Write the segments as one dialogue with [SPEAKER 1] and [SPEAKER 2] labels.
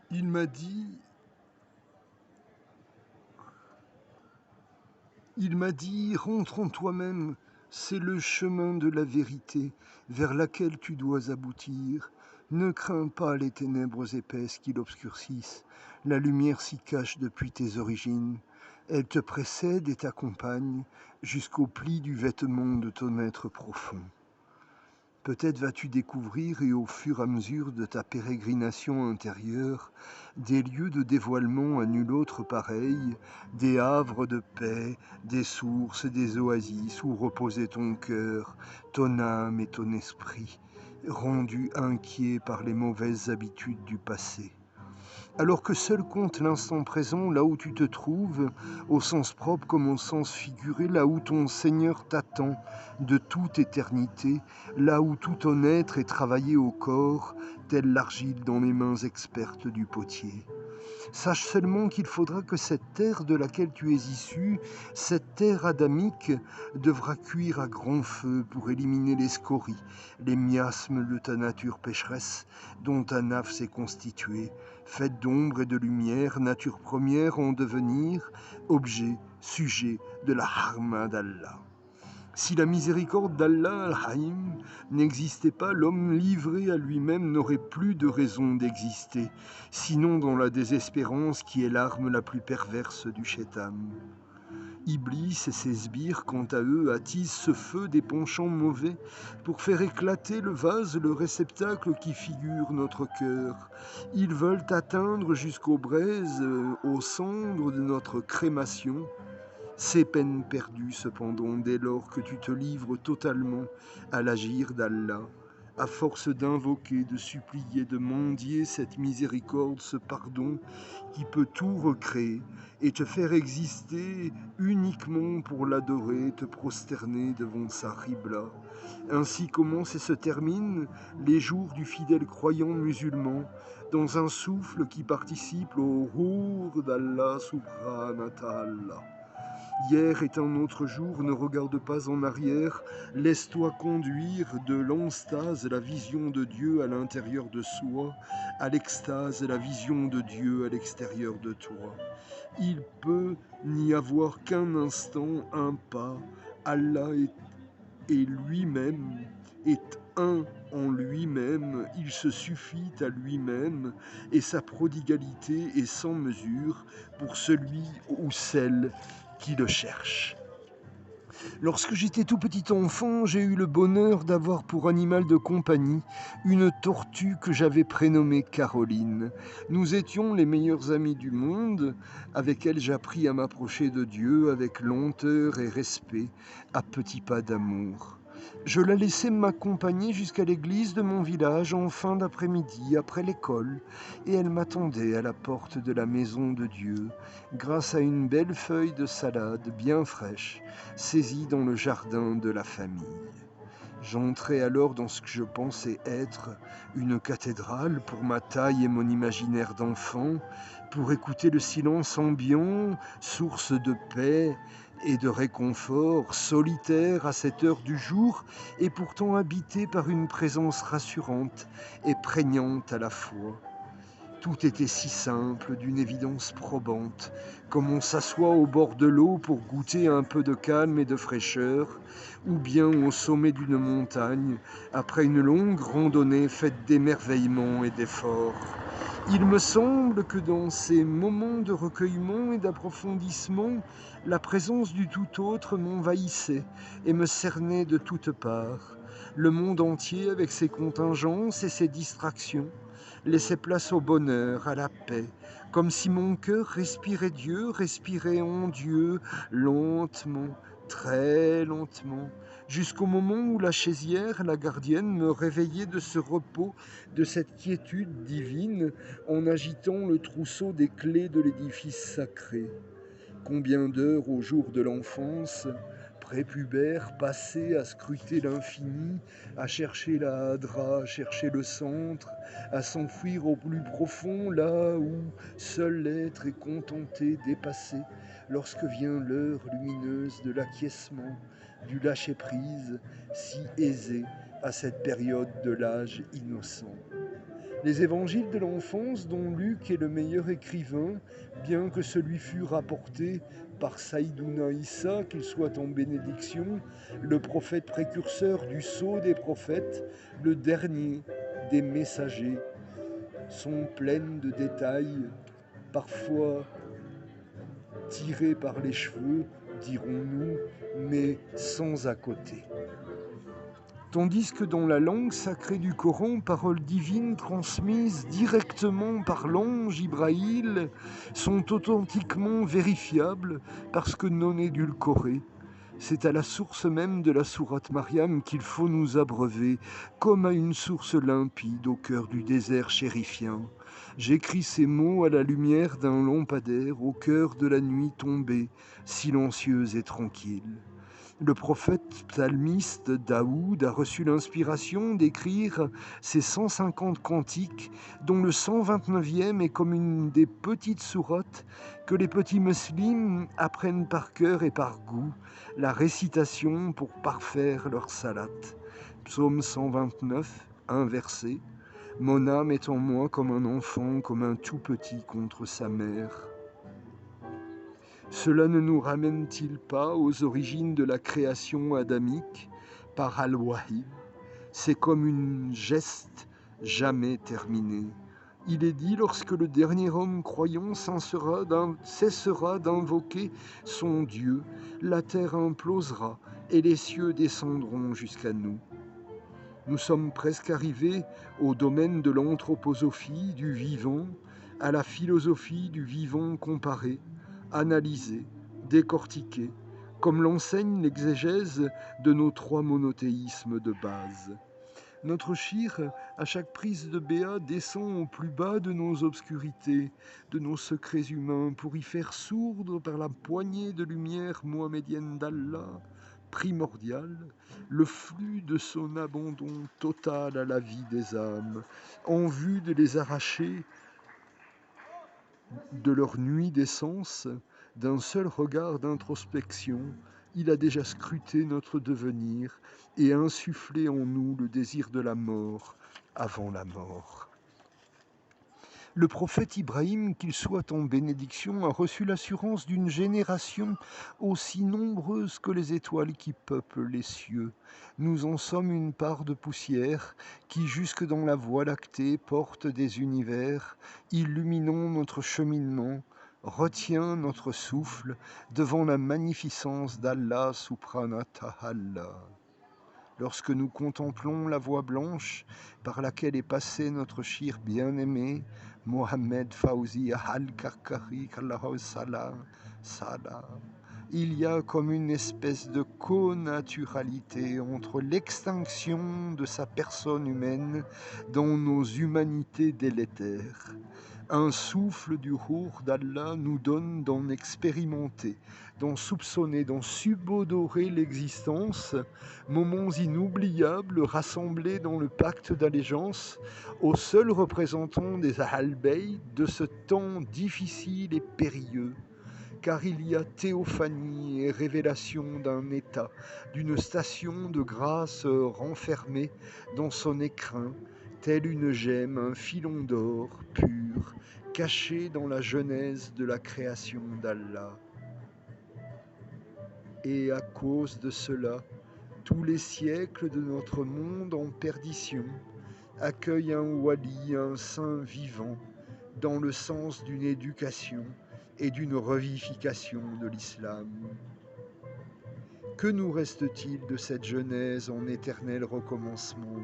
[SPEAKER 1] Il m'a dit, rentre en toi-même, c'est le chemin de la vérité vers laquelle tu dois aboutir. Ne crains pas les ténèbres épaisses qui l'obscurcissent. La lumière s'y cache depuis tes origines. Elle te précède et t'accompagne jusqu'au pli du vêtement de ton être profond. Peut-être vas-tu découvrir, et au fur et à mesure de ta pérégrination intérieure, des lieux de dévoilement à nul autre pareil, des havres de paix, des sources, des oasis où reposait ton cœur, ton âme et ton esprit, rendus inquiets par les mauvaises habitudes du passé. Alors que seul compte l'instant présent, là où tu te trouves, au sens propre comme au sens figuré, là où ton Seigneur t'attend de toute éternité, là où tout ton être est travaillé au corps, telle l'argile dans les mains expertes du potier. Sache seulement qu'il faudra que cette terre de laquelle tu es issu, cette terre adamique, devra cuire à grand feu pour éliminer les scories, les miasmes de ta nature pécheresse dont ta naf s'est constituée, faite d'ombre et de lumière, nature première en devenir, objet, sujet de la harma d'Allah. Si la miséricorde d'Allah al-Haïm n'existait pas, l'homme livré à lui-même n'aurait plus de raison d'exister, sinon dans la désespérance qui est l'arme la plus perverse du shaitan. Iblis et ses sbires, quant à eux, attisent ce feu des penchants mauvais pour faire éclater le vase, le réceptacle qui figure notre cœur. Ils veulent atteindre jusqu'aux braises, aux cendres de notre crémation. C'est peine perdue cependant dès lors que tu te livres totalement à l'agir d'Allah, à force d'invoquer, de supplier, de mendier cette miséricorde, ce pardon qui peut tout recréer et te faire exister uniquement pour l'adorer, te prosterner devant sa ribla. Ainsi commencent et se terminent les jours du fidèle croyant musulman dans un souffle qui participe au rour d'Allah subhanahu wa ta'ala. Hier est un autre jour, ne regarde pas en arrière, laisse-toi conduire de l'enstase, la vision de Dieu à l'intérieur de soi, à l'extase, la vision de Dieu à l'extérieur de toi. Il peut n'y avoir qu'un instant, un pas. Allah est lui-même, est un en lui-même, il se suffit à lui-même, et sa prodigalité est sans mesure pour celui ou celle qui le cherche. Lorsque j'étais tout petit enfant, j'ai eu le bonheur d'avoir pour animal de compagnie une tortue que j'avais prénommée Caroline. Nous étions les meilleurs amis du monde, avec elle j'appris à m'approcher de Dieu avec lenteur et respect, à petits pas d'amour. Je la laissais m'accompagner jusqu'à l'église de mon village en fin d'après-midi, après l'école, et elle m'attendait à la porte de la maison de Dieu, grâce à une belle feuille de salade bien fraîche, saisie dans le jardin de la famille. J'entrais alors dans ce que je pensais être une cathédrale pour ma taille et mon imaginaire d'enfant, pour écouter le silence ambiant, source de paix et de réconfort, solitaire à cette heure du jour, et pourtant habité par une présence rassurante et prégnante à la fois. Tout était si simple, d'une évidence probante, comme on s'assoit au bord de l'eau pour goûter un peu de calme et de fraîcheur, ou bien au sommet d'une montagne, après une longue randonnée faite d'émerveillement et d'efforts. Il me semble que dans ces moments de recueillement et d'approfondissement, la présence du tout autre m'envahissait et me cernait de toutes parts. Le monde entier, avec ses contingences et ses distractions, laissait place au bonheur, à la paix, comme si mon cœur respirait Dieu, respirait en Dieu, lentement, très lentement, jusqu'au moment où la chaisière, la gardienne, me réveillait de ce repos, de cette quiétude divine, en agitant le trousseau des clés de l'édifice sacré. Combien d'heures au jour de l'enfance, prépubère, passées à scruter l'infini, à chercher la hadra, à chercher le centre, à s'enfuir au plus profond, là où seul l'être est contenté, dépassé, lorsque vient l'heure lumineuse de l'acquiescement, du lâcher-prise, si aisé à cette période de l'âge innocent. Les évangiles de l'enfance dont Luc est le meilleur écrivain, bien que celui fût rapporté par Saïdouna Issa, qu'il soit en bénédiction, le prophète précurseur du sceau des prophètes, le dernier des messagers, sont pleines de détails, parfois tirés par les cheveux, dirons-nous, mais sans à côté. Tandis que dans la langue sacrée du Coran, paroles divines transmises directement par l'ange Ibrahim sont authentiquement vérifiables parce que non édulcorées. C'est à la source même de la sourate Mariam qu'il faut nous abreuver, comme à une source limpide au cœur du désert chérifien. J'écris ces mots à la lumière d'un lampadaire au cœur de la nuit tombée, silencieuse et tranquille. Le prophète psalmiste Daoud a reçu l'inspiration d'écrire ces 150 cantiques, dont le 129e est comme une des petites sourates que les petits musulmans apprennent par cœur et par goût, la récitation pour parfaire leur salat. Psaume 129, un verset. Mon âme est en moi comme un enfant, comme un tout petit contre sa mère. Cela ne nous ramène-t-il pas aux origines de la création adamique par Al-Wahid? C'est comme une geste jamais terminée. Il est dit lorsque le dernier homme croyant cessera d'invoquer son Dieu, la terre implosera et les cieux descendront jusqu'à nous. Nous sommes presque arrivés au domaine de l'anthroposophie du vivant, à la philosophie du vivant comparé, analysé, décortiqué, comme l'enseigne l'exégèse de nos trois monothéismes de base. Notre shir, à chaque prise de béat, descend au plus bas de nos obscurités, de nos secrets humains, pour y faire sourdre par la poignée de lumière mohamédienne d'Allah, primordial, le flux de son abandon total à la vie des âmes, en vue de les arracher de leur nuit d'essence, d'un seul regard d'introspection, il a déjà scruté notre devenir et insufflé en nous le désir de la mort avant la mort. Le prophète Ibrahim, qu'il soit en bénédiction, a reçu l'assurance d'une génération aussi nombreuse que les étoiles qui peuplent les cieux. Nous en sommes une part de poussière qui, jusque dans la Voie lactée, porte des univers, illuminons notre cheminement, retient notre souffle devant la magnificence d'Allah Subhanahu wa Ta'ala. Lorsque nous contemplons la voie blanche par laquelle est passé notre shir bien-aimé, Mohamed Fawzi Al-Karkari, il y a comme une espèce de connaturalité entre l'extinction de sa personne humaine dans nos humanités délétères. Un souffle du Rour d'Allah nous donne d'en expérimenter, d'en soupçonner, d'en subodorer l'existence, moments inoubliables rassemblés dans le pacte d'allégeance aux seuls représentants des Ahl-Bayt de ce temps difficile et périlleux. Car il y a théophanie et révélation d'un état, d'une station de grâce renfermée dans son écrin, telle une gemme, un filon d'or pur, caché dans la genèse de la création d'Allah. Et à cause de cela, tous les siècles de notre monde en perdition accueillent un wali, un saint vivant, dans le sens d'une éducation et d'une revivification de l'islam. Que nous reste-t-il de cette genèse en éternel recommencement?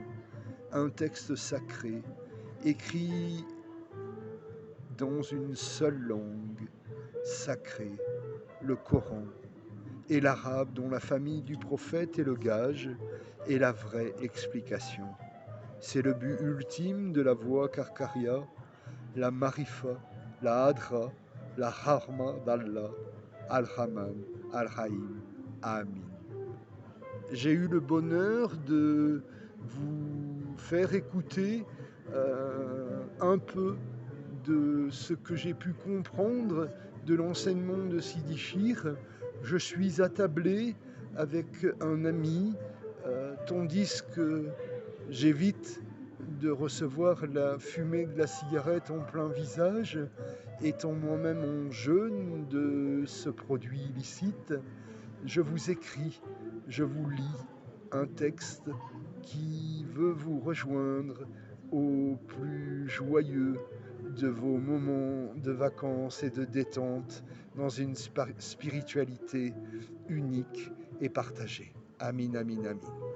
[SPEAKER 1] Un texte sacré, écrit dans une seule langue, sacrée, le Coran, et l'arabe dont la famille du prophète est le gage et la vraie explication. C'est le but ultime de la voie Karkaria, la Marifa, la Hadra, la Harma d'Allah, Al-Rahman, Al-Rahim, Amin. J'ai eu le bonheur de vous faire écouter un peu de ce que j'ai pu comprendre de l'enseignement de Sidi Chir. Je suis attablé avec un ami, tandis que j'évite de recevoir la fumée de la cigarette en plein visage, étant moi-même en jeûne de ce produit illicite, je vous écris, je vous lis un texte qui veut vous rejoindre au plus joyeux de vos moments de vacances et de détente dans une spiritualité unique et partagée. Amin, amin, amin.